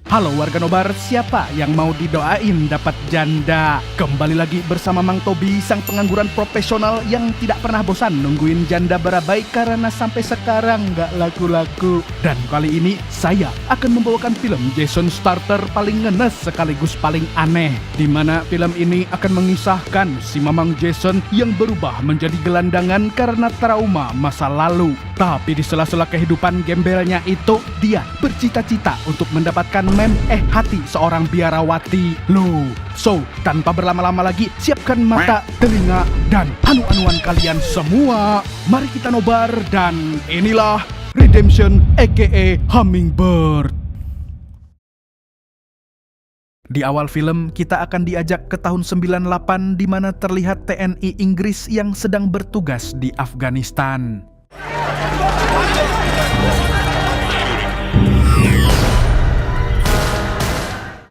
Halo warga Nobar, siapa yang mau didoain dapat janda? Kembali lagi bersama Mang Tobi, sang pengangguran profesional yang tidak pernah bosan nungguin janda berabai karena sampai sekarang nggak laku-laku. Dan kali ini saya akan membawakan film Jason Starter paling ngenes sekaligus paling aneh, di mana film ini akan mengisahkan si Mamang Jason yang berubah menjadi gelandangan karena trauma masa lalu. Tapi di sela-sela kehidupan gembelnya itu, dia bercita-cita untuk mendapatkan hati seorang biarawati. Loh, so tanpa berlama-lama lagi, siapkan mata, telinga, dan anu-anuan kalian semua. Mari kita nobar dan inilah Redemption aka Hummingbird. Di awal film, kita akan diajak ke tahun 98 di mana terlihat TNI Inggris yang sedang bertugas di Afghanistan.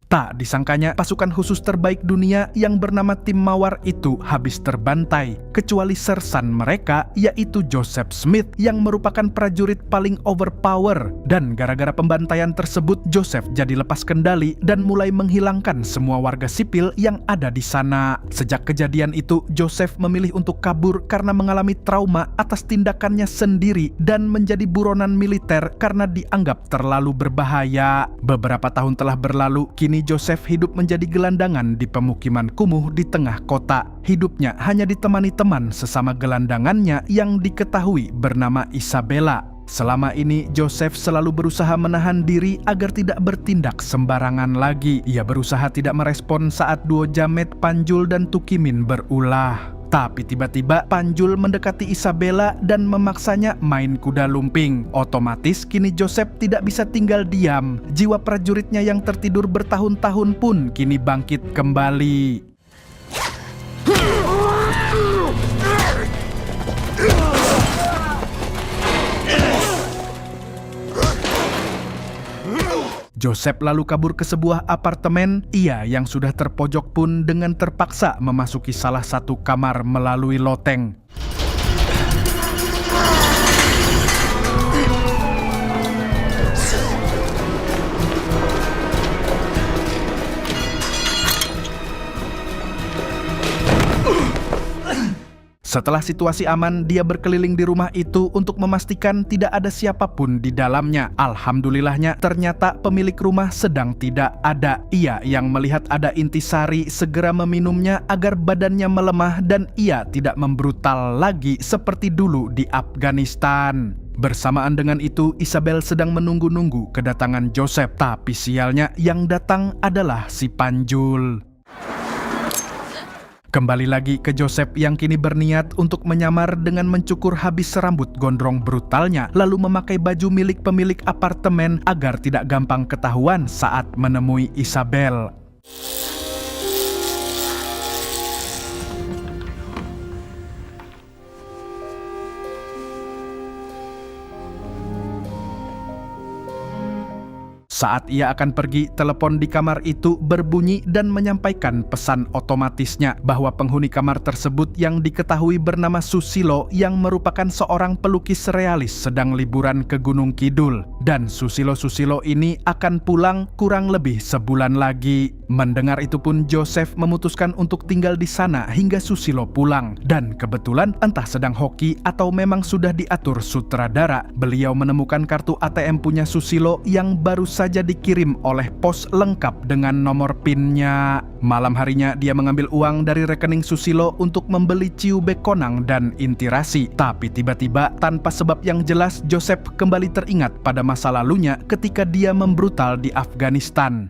Tak disangkanya, pasukan khusus terbaik dunia yang bernama Tim Mawar itu habis terbantai, kecuali sersan mereka yaitu Joseph Smith yang merupakan prajurit paling overpower. Dan gara-gara pembantaian tersebut, Joseph jadi lepas kendali dan mulai menghilangkan semua warga sipil yang ada di sana. Sejak kejadian itu, Joseph memilih untuk kabur karena mengalami trauma atas tindakannya sendiri dan menjadi buronan militer karena dianggap terlalu berbahaya. Beberapa tahun telah berlalu, kini Joseph hidup menjadi gelandangan di pemukiman kumuh di tengah kota. Hidupnya hanya ditemani teman sesama gelandangannya yang diketahui bernama Isabella. Selama ini Joseph selalu berusaha menahan diri agar tidak bertindak sembarangan lagi. Ia berusaha tidak merespon saat duo Jamet, Panjul, dan Tukimin berulah. Tapi tiba-tiba Panjul mendekati Isabella dan memaksanya main kuda lumping. Otomatis kini Joseph tidak bisa tinggal diam. Jiwa prajuritnya yang tertidur bertahun-tahun pun kini bangkit kembali. Joseph lalu kabur ke sebuah apartemen. Ia yang sudah terpojok pun dengan terpaksa memasuki salah satu kamar melalui loteng. Setelah situasi aman, dia berkeliling di rumah itu untuk memastikan tidak ada siapapun di dalamnya. Alhamdulillahnya, ternyata pemilik rumah sedang tidak ada. Ia yang melihat ada intisari segera meminumnya agar badannya melemah dan ia tidak membrutal lagi seperti dulu di Afghanistan. Bersamaan dengan itu, Isabel sedang menunggu-nunggu kedatangan Joseph. Tapi sialnya, yang datang adalah si Panjul. Kembali lagi ke Joseph yang kini berniat untuk menyamar dengan mencukur habis rambut gondrong brutalnya, lalu memakai baju milik pemilik apartemen agar tidak gampang ketahuan saat menemui Isabel. Saat ia akan pergi, telepon di kamar itu berbunyi dan menyampaikan pesan otomatisnya bahwa penghuni kamar tersebut yang diketahui bernama Susilo yang merupakan seorang pelukis realis sedang liburan ke Gunung Kidul. Dan Susilo ini akan pulang kurang lebih sebulan lagi. Mendengar itu pun Joseph memutuskan untuk tinggal di sana hingga Susilo pulang. Dan kebetulan entah sedang hoki atau memang sudah diatur sutradara, beliau menemukan kartu ATM punya Susilo yang baru saja dikirim oleh pos lengkap dengan nomor PIN-nya. Malam harinya dia mengambil uang dari rekening Susilo untuk membeli ciu bekonang dan intirasi. Tapi tiba-tiba tanpa sebab yang jelas Joseph kembali teringat pada masa lalunya ketika dia membrutal di Afghanistan.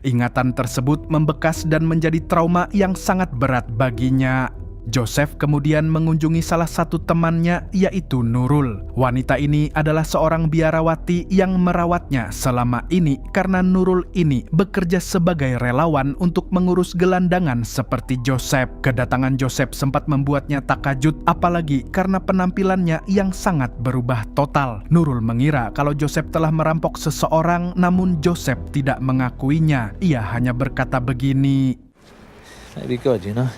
Ingatan tersebut membekas dan menjadi trauma yang sangat berat baginya. Joseph kemudian mengunjungi salah satu temannya yaitu Nurul. Wanita ini adalah seorang biarawati yang merawatnya selama ini karena Nurul ini bekerja sebagai relawan untuk mengurus gelandangan seperti Joseph. Kedatangan Joseph sempat membuatnya takjub, apalagi karena penampilannya yang sangat berubah total. Nurul mengira kalau Joseph telah merampok seseorang, namun Joseph tidak mengakuinya. Ia hanya berkata begini, Maybe God, you know.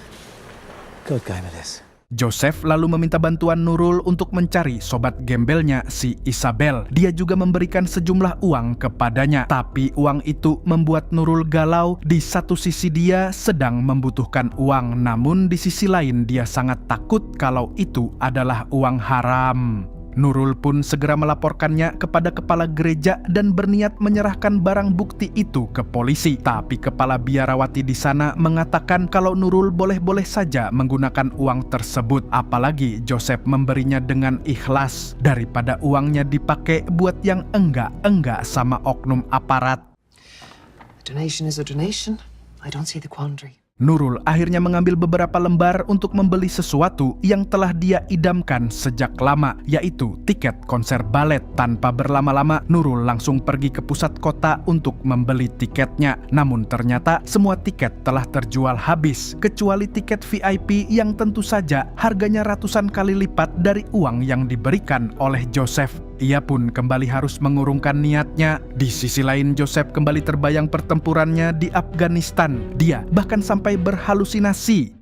God gave me this. Joseph lalu meminta bantuan Nurul untuk mencari sobat gembelnya si Isabel. Dia juga memberikan sejumlah uang kepadanya, tapi uang itu membuat Nurul galau. Di satu sisi dia sedang membutuhkan uang, namun di sisi lain dia sangat takut kalau itu adalah uang haram. Nurul pun segera melaporkannya kepada kepala gereja dan berniat menyerahkan barang bukti itu ke polisi. Tapi kepala biarawati di sana mengatakan kalau Nurul boleh-boleh saja menggunakan uang tersebut, apalagi Joseph memberinya dengan ikhlas daripada uangnya dipakai buat yang enggak-enggak sama oknum aparat. A donation is a donation. I don't see the quandary. Nurul akhirnya mengambil beberapa lembar untuk membeli sesuatu yang telah dia idamkan sejak lama, yaitu tiket konser balet. Tanpa berlama-lama, Nurul langsung pergi ke pusat kota untuk membeli tiketnya. Namun ternyata semua tiket telah terjual habis, kecuali tiket VIP yang tentu saja harganya ratusan kali lipat dari uang yang diberikan oleh Joseph. Ia pun kembali harus mengurungkan niatnya. Di sisi lain, Joseph kembali terbayang pertempurannya di Afghanistan. Dia bahkan sampai berhalusinasi.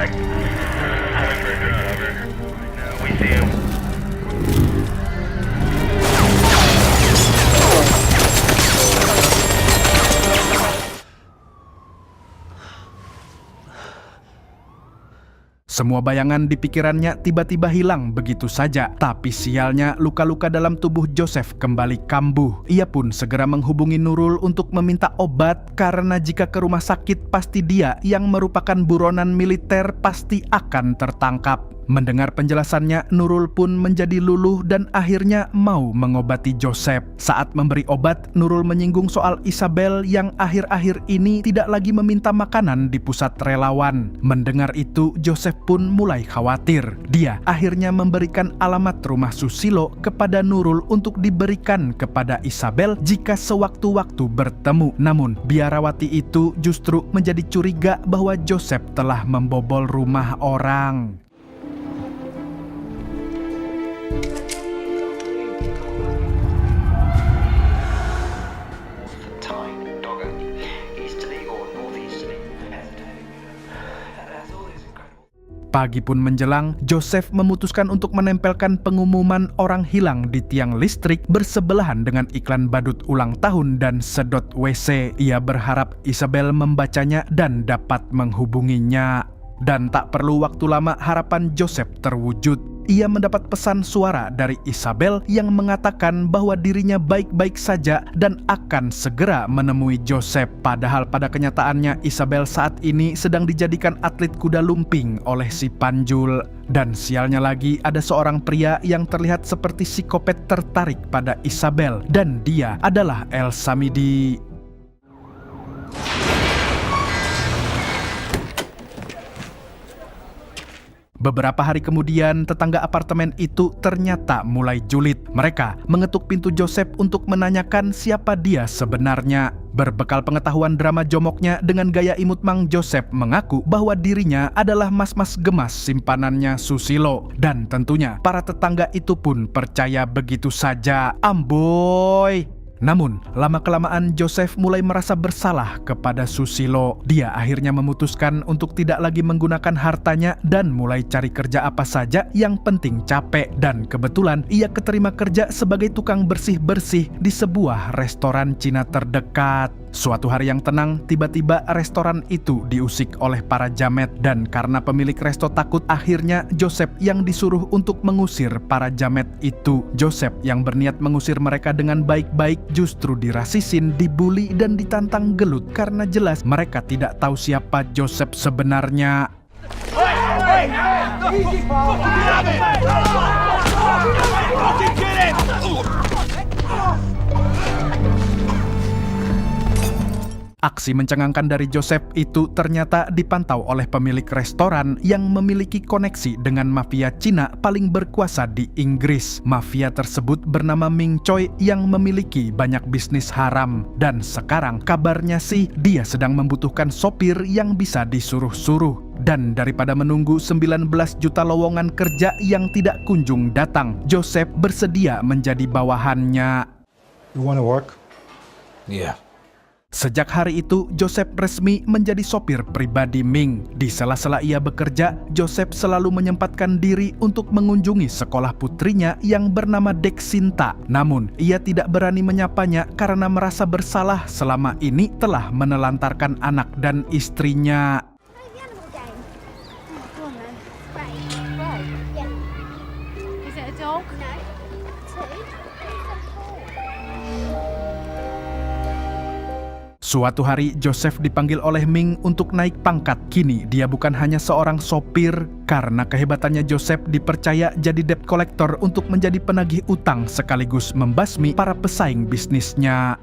Semua bayangan di pikirannya tiba-tiba hilang begitu saja. Tapi sialnya, luka-luka dalam tubuh Joseph kembali kambuh. Ia pun segera menghubungi Nurul untuk meminta obat, karena jika ke rumah sakit pasti dia yang merupakan buronan militer pasti akan tertangkap. Mendengar penjelasannya, Nurul pun menjadi luluh dan akhirnya mau mengobati Joseph. Saat memberi obat, Nurul menyinggung soal Isabel yang akhir-akhir ini tidak lagi meminta makanan di pusat relawan. Mendengar itu, Joseph pun mulai khawatir. Dia akhirnya memberikan alamat rumah Susilo kepada Nurul untuk diberikan kepada Isabel jika sewaktu-waktu bertemu. Namun, biarawati itu justru menjadi curiga bahwa Joseph telah membobol rumah orang. Pagi pun menjelang, Joseph memutuskan untuk menempelkan pengumuman orang hilang di tiang listrik bersebelahan dengan iklan badut ulang tahun dan sedot WC. Ia berharap Isabel membacanya dan dapat menghubunginya. Dan tak perlu waktu lama, harapan Joseph terwujud. Ia mendapat pesan suara dari Isabel yang mengatakan bahwa dirinya baik-baik saja dan akan segera menemui Joseph. Padahal pada kenyataannya Isabel saat ini sedang dijadikan atlet kuda lumping oleh si Panjul. Dan sialnya lagi, ada seorang pria yang terlihat seperti psikopat tertarik pada Isabel, dan dia adalah El Samidi. Beberapa hari kemudian, tetangga apartemen itu ternyata mulai julid. Mereka mengetuk pintu Joseph untuk menanyakan siapa dia sebenarnya. Berbekal pengetahuan drama jomoknya dengan gaya imut, Mang Joseph mengaku bahwa dirinya adalah mas-mas gemas simpanannya Susilo. Dan tentunya para tetangga itu pun percaya begitu saja. Amboy! Namun, lama-kelamaan Joseph mulai merasa bersalah kepada Susilo. Dia akhirnya memutuskan untuk tidak lagi menggunakan hartanya dan mulai cari kerja apa saja yang penting capek. Dan kebetulan ia keterima kerja sebagai tukang bersih-bersih di sebuah restoran Cina terdekat. Suatu hari yang tenang, tiba-tiba restoran itu diusik oleh para jamet. Dan karena pemilik resto takut, akhirnya Joseph yang disuruh untuk mengusir para jamet itu. Joseph yang berniat mengusir mereka dengan baik-baik justru dirasisin, dibully, dan ditantang gelut karena jelas mereka tidak tahu siapa Joseph sebenarnya. Aksi mencengangkan dari Joseph itu ternyata dipantau oleh pemilik restoran yang memiliki koneksi dengan mafia Cina paling berkuasa di Inggris. Mafia tersebut bernama Ming Choi yang memiliki banyak bisnis haram. Dan sekarang kabarnya sih dia sedang membutuhkan sopir yang bisa disuruh-suruh. Dan daripada menunggu 19 juta lowongan kerja yang tidak kunjung datang, Joseph bersedia menjadi bawahannya. You want to work? Yeah. Sejak hari itu, Joseph resmi menjadi sopir pribadi Ming. Di sela-sela ia bekerja, Joseph selalu menyempatkan diri untuk mengunjungi sekolah putrinya yang bernama Dexinta. Namun, ia tidak berani menyapanya karena merasa bersalah selama ini telah menelantarkan anak dan istrinya. Play the animal game. Oh, go on then. Right. Right. Yeah. Is it a dog? No. Two. Suatu hari, Joseph dipanggil oleh Ming untuk naik pangkat. Kini, dia bukan hanya seorang sopir. Karena kehebatannya, Joseph dipercaya jadi debt collector untuk menjadi penagih utang sekaligus membasmi para pesaing bisnisnya.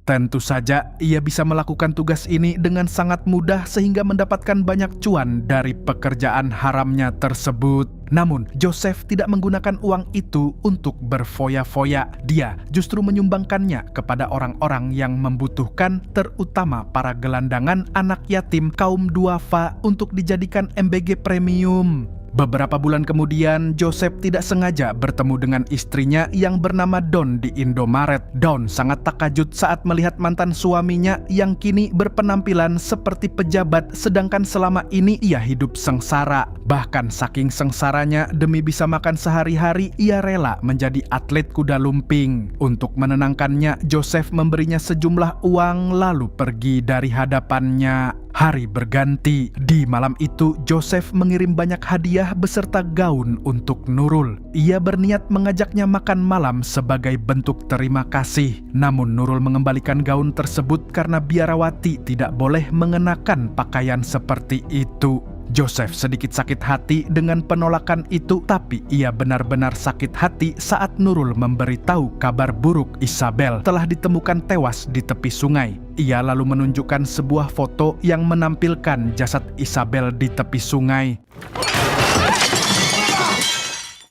Tentu saja, ia bisa melakukan tugas ini dengan sangat mudah sehingga mendapatkan banyak cuan dari pekerjaan haramnya tersebut. Namun, Joseph tidak menggunakan uang itu untuk berfoya-foya. Dia justru menyumbangkannya kepada orang-orang yang membutuhkan, terutama para gelandangan, anak yatim, kaum duafa untuk dijadikan MBG premium. Beberapa bulan kemudian, Joseph tidak sengaja bertemu dengan istrinya yang bernama Dawn di Indomaret. Dawn sangat takjub saat melihat mantan suaminya yang kini berpenampilan seperti pejabat, sedangkan selama ini ia hidup sengsara. Bahkan saking sengsaranya, demi bisa makan sehari-hari, ia rela menjadi atlet kuda lumping. Untuk menenangkannya, Joseph memberinya sejumlah uang lalu pergi dari hadapannya. Hari berganti. Di malam itu, Joseph mengirim banyak hadiah beserta gaun untuk Nurul. Ia berniat mengajaknya makan malam sebagai bentuk terima kasih. Namun Nurul mengembalikan gaun tersebut karena biarawati tidak boleh mengenakan pakaian seperti itu. Joseph sedikit sakit hati dengan penolakan itu, tapi ia benar-benar sakit hati saat Nurul memberitahu kabar buruk Isabel telah ditemukan tewas di tepi sungai. Ia lalu menunjukkan sebuah foto yang menampilkan jasad Isabel di tepi sungai.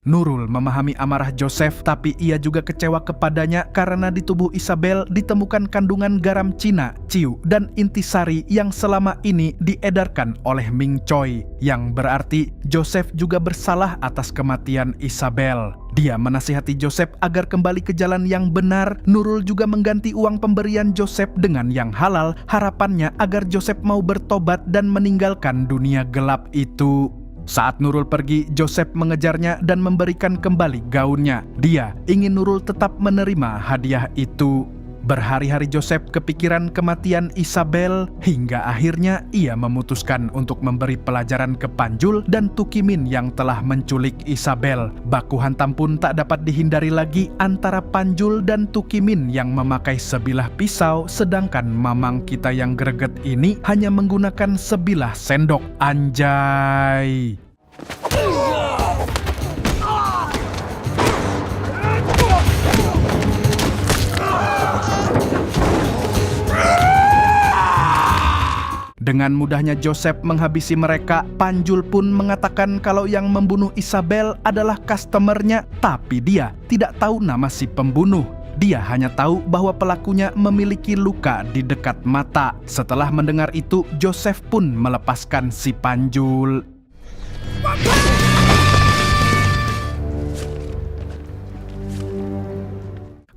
Nurul memahami amarah Joseph, tapi ia juga kecewa kepadanya karena di tubuh Isabel ditemukan kandungan garam Cina, ciu, dan intisari yang selama ini diedarkan oleh Ming Choi, yang berarti Joseph juga bersalah atas kematian Isabel. Dia menasihati Joseph agar kembali ke jalan yang benar. Nurul juga mengganti uang pemberian Joseph dengan yang halal, harapannya agar Joseph mau bertobat dan meninggalkan dunia gelap itu. Saat Nurul pergi, Joseph mengejarnya dan memberikan kembali gaunnya. Dia ingin Nurul tetap menerima hadiah itu. Berhari-hari Joseph kepikiran kematian Isabel, hingga akhirnya ia memutuskan untuk memberi pelajaran ke Panjul dan Tukimin yang telah menculik Isabel. Baku hantam pun tak dapat dihindari lagi antara Panjul dan Tukimin yang memakai sebilah pisau, sedangkan mamang kita yang greget ini hanya menggunakan sebilah sendok. Anjay! Dengan mudahnya Joseph menghabisi mereka. Panjul pun mengatakan kalau yang membunuh Isabel adalah customernya, tapi dia tidak tahu nama si pembunuh. Dia hanya tahu bahwa pelakunya memiliki luka di dekat mata. Setelah mendengar itu, Joseph pun melepaskan si Panjul.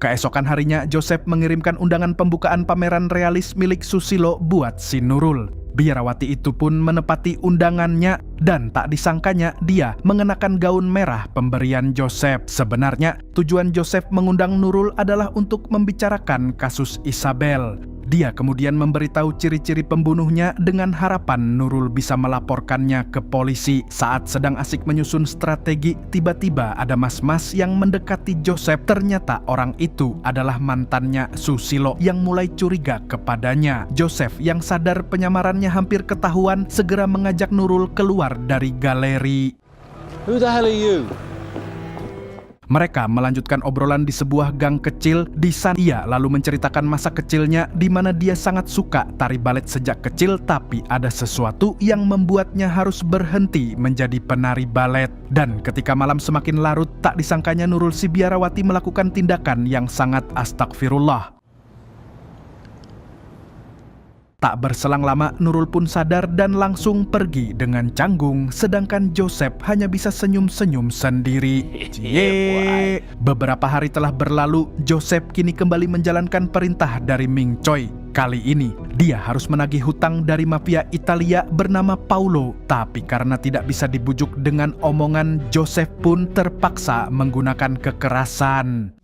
Keesokan harinya, Joseph mengirimkan undangan pembukaan pameran realis milik Susilo buat si Nurul. Biarawati itu pun menepati undangannya dan tak disangkanya dia mengenakan gaun merah pemberian Joseph. Sebenarnya tujuan Joseph mengundang Nurul adalah untuk membicarakan kasus Isabel. Dia kemudian memberitahu ciri-ciri pembunuhnya dengan harapan Nurul bisa melaporkannya ke polisi. Saat sedang asik menyusun strategi, tiba-tiba ada mas-mas yang mendekati Joseph. Ternyata orang itu adalah mantannya Susilo yang mulai curiga kepadanya. Joseph yang sadar penyamarannya hampir ketahuan segera mengajak Nurul keluar dari galeri. Who the hell are you? Mereka melanjutkan obrolan di sebuah gang kecil. Di sana ia lalu menceritakan masa kecilnya di mana dia sangat suka tari balet sejak kecil, tapi ada sesuatu yang membuatnya harus berhenti menjadi penari balet. Dan ketika malam semakin larut, tak disangkanya Nurul si biarawati melakukan tindakan yang sangat astagfirullah. Tak berselang lama, Nurul pun sadar dan langsung pergi dengan canggung, sedangkan Joseph hanya bisa senyum-senyum sendiri. Cie. Beberapa hari telah berlalu, Joseph kini kembali menjalankan perintah dari Ming Choi. Kali ini, dia harus menagih hutang dari mafia Italia bernama Paolo. Tapi karena tidak bisa dibujuk dengan omongan, Joseph pun terpaksa menggunakan kekerasan.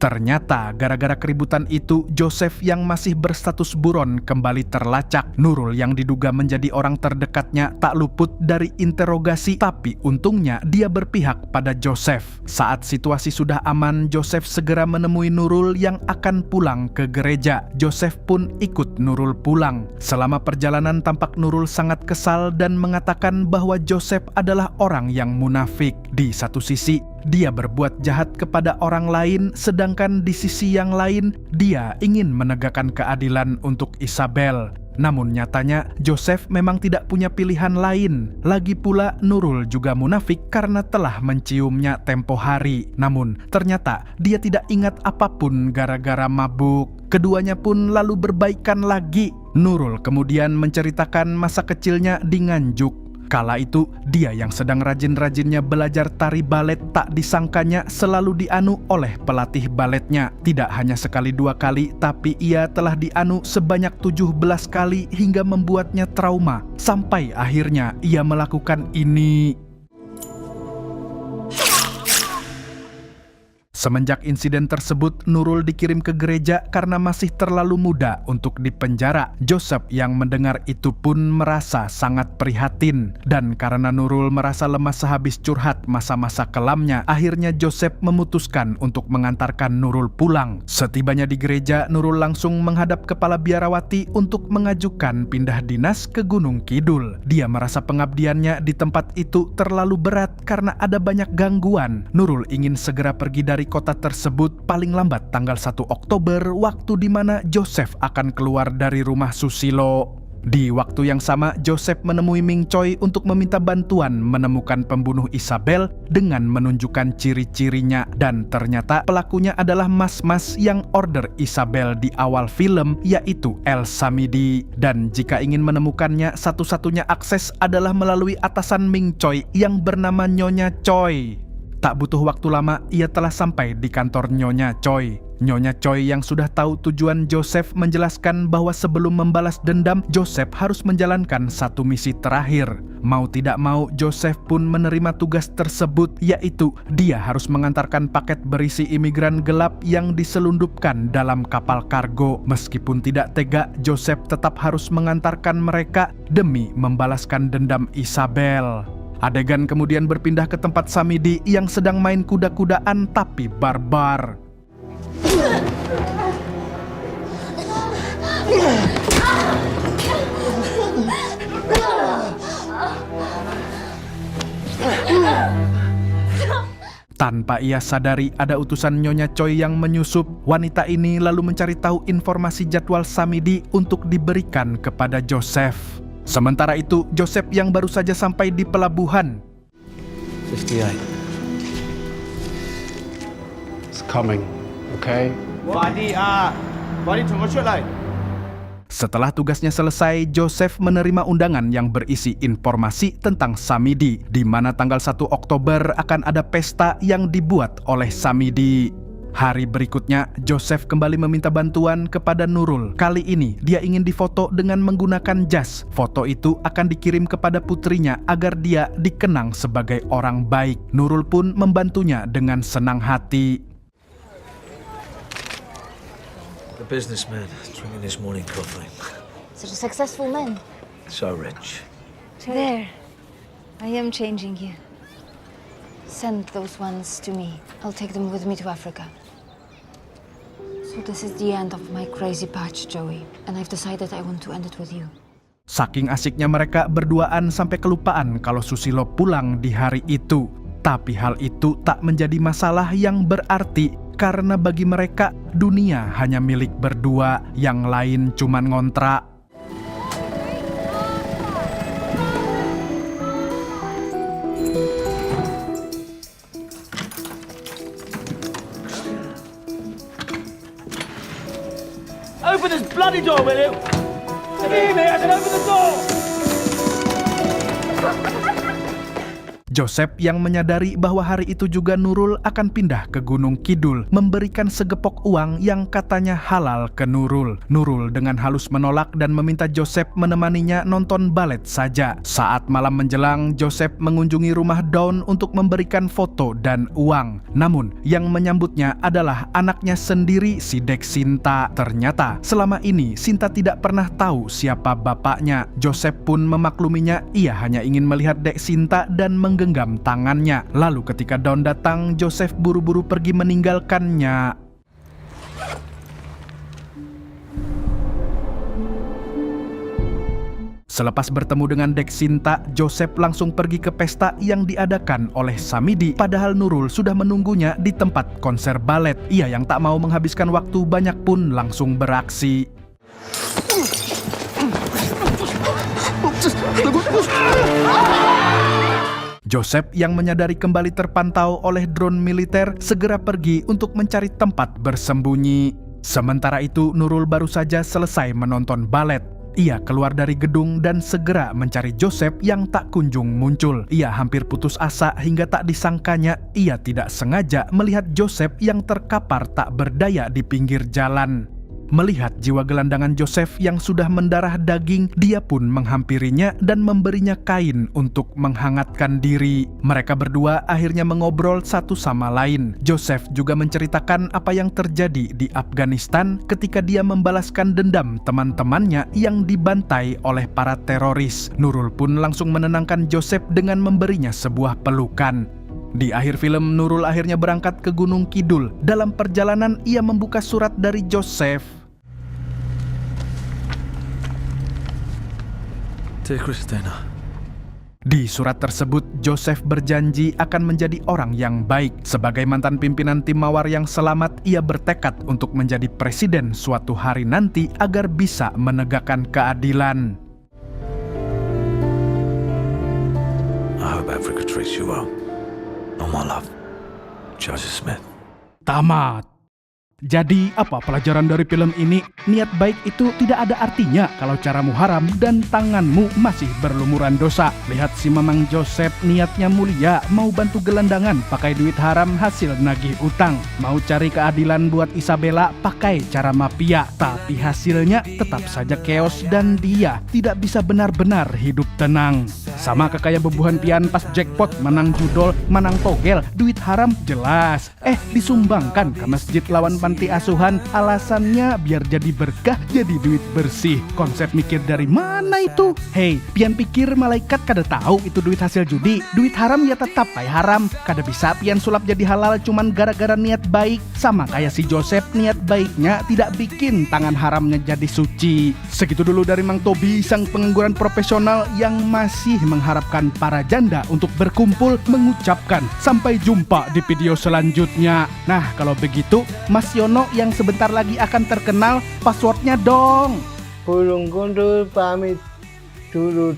Ternyata gara-gara keributan itu, Joseph yang masih berstatus buron kembali terlacak. Nurul yang diduga menjadi orang terdekatnya tak luput dari interogasi, tapi untungnya dia berpihak pada Joseph. Saat situasi sudah aman, Joseph segera menemui Nurul yang akan pulang ke gereja. Joseph pun ikut Nurul pulang. Selama perjalanan tampak Nurul sangat kesal dan mengatakan bahwa Joseph adalah orang yang munafik. Di satu sisi, dia berbuat jahat kepada orang lain, sedangkan di sisi yang lain, dia ingin menegakkan keadilan untuk Isabel. Namun nyatanya, Joseph memang tidak punya pilihan lain. Lagi pula, Nurul juga munafik karena telah menciumnya tempo hari. Namun, ternyata dia tidak ingat apapun gara-gara mabuk. Keduanya pun lalu berbaikan lagi. Nurul kemudian menceritakan masa kecilnya di Nganjuk. Kala itu, dia yang sedang rajin-rajinnya belajar tari balet, tak disangkanya selalu dianu oleh pelatih baletnya. Tidak hanya sekali dua kali, tapi ia telah dianu sebanyak 17 kali hingga membuatnya trauma. Sampai akhirnya ia melakukan ini. Semenjak insiden tersebut, Nurul dikirim ke gereja karena masih terlalu muda untuk dipenjara. Joseph yang mendengar itu pun merasa sangat prihatin. Dan karena Nurul merasa lemas sehabis curhat masa-masa kelamnya, akhirnya Joseph memutuskan untuk mengantarkan Nurul pulang. Setibanya di gereja, Nurul langsung menghadap kepala biarawati untuk mengajukan pindah dinas ke Gunung Kidul. Dia merasa pengabdiannya di tempat itu terlalu berat karena ada banyak gangguan. Nurul ingin segera pergi dari kota tersebut paling lambat tanggal 1 Oktober, waktu di mana Joseph akan keluar dari rumah Susilo. Di waktu yang sama, Joseph menemui Ming Choi untuk meminta bantuan menemukan pembunuh Isabel dengan menunjukkan ciri-cirinya. Dan ternyata pelakunya adalah mas-mas yang order Isabel di awal film, yaitu El Samidi. Dan jika ingin menemukannya, satu-satunya akses adalah melalui atasan Ming Choi yang bernama Nyonya Choi. Tak butuh waktu lama, ia telah sampai di kantor Nyonya Choi. Nyonya Choi yang sudah tahu tujuan Joseph menjelaskan bahwa sebelum membalas dendam, Joseph harus menjalankan satu misi terakhir. Mau tidak mau, Joseph pun menerima tugas tersebut, yaitu dia harus mengantarkan paket berisi imigran gelap yang diselundupkan dalam kapal kargo. Meskipun tidak tega, Joseph tetap harus mengantarkan mereka demi membalaskan dendam Isabel. Adegan kemudian berpindah ke tempat Samidi yang sedang main kuda-kudaan tapi barbar. Tanpa ia sadari, ada utusan Nyonya Choi yang menyusup. Wanita ini lalu mencari tahu informasi jadwal Samidi untuk diberikan kepada Joseph. Sementara itu, Joseph yang baru saja sampai di pelabuhan. 58. It's coming, okay? Setelah tugasnya selesai, Joseph menerima undangan yang berisi informasi tentang Samidi, di mana tanggal 1 Oktober akan ada pesta yang dibuat oleh Samidi. Hari berikutnya, Joseph kembali meminta bantuan kepada Nurul. Kali ini, dia ingin difoto dengan menggunakan jas. Foto itu akan dikirim kepada putrinya agar dia dikenang sebagai orang baik. Nurul pun membantunya dengan senang hati. The businessman drinking his morning coffee. Such a successful man. So rich. There. I am changing you. Send those ones to me. I'll take them with me to Africa. So this is the end of my crazy patch, Joey. And I've decided I want to end it with you. Saking asiknya mereka berduaan sampai kelupaan kalau Susilo pulang di hari itu. Tapi hal itu tak menjadi masalah yang berarti karena bagi mereka dunia hanya milik berdua, yang lain cuman ngontrak. Open this bloody door, will you? Can you hear me? I said open the door! Joseph yang menyadari bahwa hari itu juga Nurul akan pindah ke Gunung Kidul, memberikan segepok uang yang katanya halal ke Nurul. Nurul dengan halus menolak dan meminta Joseph menemaninya nonton balet saja. Saat malam menjelang, Joseph mengunjungi rumah Dawn untuk memberikan foto dan uang. Namun, yang menyambutnya adalah anaknya sendiri, si Dek Sinta. Ternyata, selama ini Sinta tidak pernah tahu siapa bapaknya. Joseph pun memakluminya, ia hanya ingin melihat Dek Sinta dan menggenggam tangannya. Lalu ketika Dawn datang, Joseph buru-buru pergi meninggalkannya. Selepas bertemu dengan Dek Sinta, Joseph langsung pergi ke pesta yang diadakan oleh Samidi. Padahal Nurul sudah menunggunya di tempat konser balet. Ia yang tak mau menghabiskan waktu banyak pun langsung beraksi. Joseph yang menyadari kembali terpantau oleh drone militer segera pergi untuk mencari tempat bersembunyi. Sementara itu Nurul baru saja selesai menonton balet. Ia keluar dari gedung dan segera mencari Joseph yang tak kunjung muncul. Ia hampir putus asa hingga tak disangkanya ia tidak sengaja melihat Joseph yang terkapar tak berdaya di pinggir jalan. Melihat jiwa gelandangan Joseph yang sudah mendarah daging, dia pun menghampirinya dan memberinya kain untuk menghangatkan diri. Mereka berdua akhirnya mengobrol satu sama lain. Joseph juga menceritakan apa yang terjadi di Afghanistan ketika dia membalaskan dendam teman-temannya yang dibantai oleh para teroris. Nurul pun langsung menenangkan Joseph dengan memberinya sebuah pelukan. Di akhir film, Nurul akhirnya berangkat ke Gunung Kidul. Dalam perjalanan, ia membuka surat dari Joseph. Dear Christina. Di surat tersebut, Joseph berjanji akan menjadi orang yang baik. Sebagai mantan pimpinan tim Mawar yang selamat, ia bertekad untuk menjadi presiden suatu hari nanti agar bisa menegakkan keadilan. I hope Africa treats you well. Oh my love, Joseph Smith. Tamat. Jadi apa pelajaran dari film ini? Niat baik itu tidak ada artinya kalau caramu haram dan tanganmu masih berlumuran dosa. Lihat si Mamang Joseph, niatnya mulia, mau bantu gelandangan pakai duit haram hasil nagih utang. Mau cari keadilan buat Isabella pakai cara mafia. Tapi hasilnya tetap saja chaos dan dia tidak bisa benar-benar hidup tenang. Sama kayak bebuhan pian pas jackpot, menang judol, menang togel, duit haram jelas. Disumbangkan ke masjid lawan panti asuhan, alasannya biar jadi berkah, jadi duit bersih. Konsep mikir dari mana itu? Hei, pian pikir malaikat kada tahu itu duit hasil judi? Duit haram ya tetap kayak haram. Kada bisa pian sulap jadi halal cuman gara-gara niat baik. Sama kayak si Joseph, niat baiknya tidak bikin tangan haramnya jadi suci. Segitu dulu dari Mang Tobi, sang pengangguran profesional yang masih mengharapkan para janda untuk berkumpul, mengucapkan sampai jumpa di video selanjutnya. Nah, kalau begitu, Mas Yono yang sebentar lagi akan terkenal, passwordnya dong. Burung gundul pamit dulu.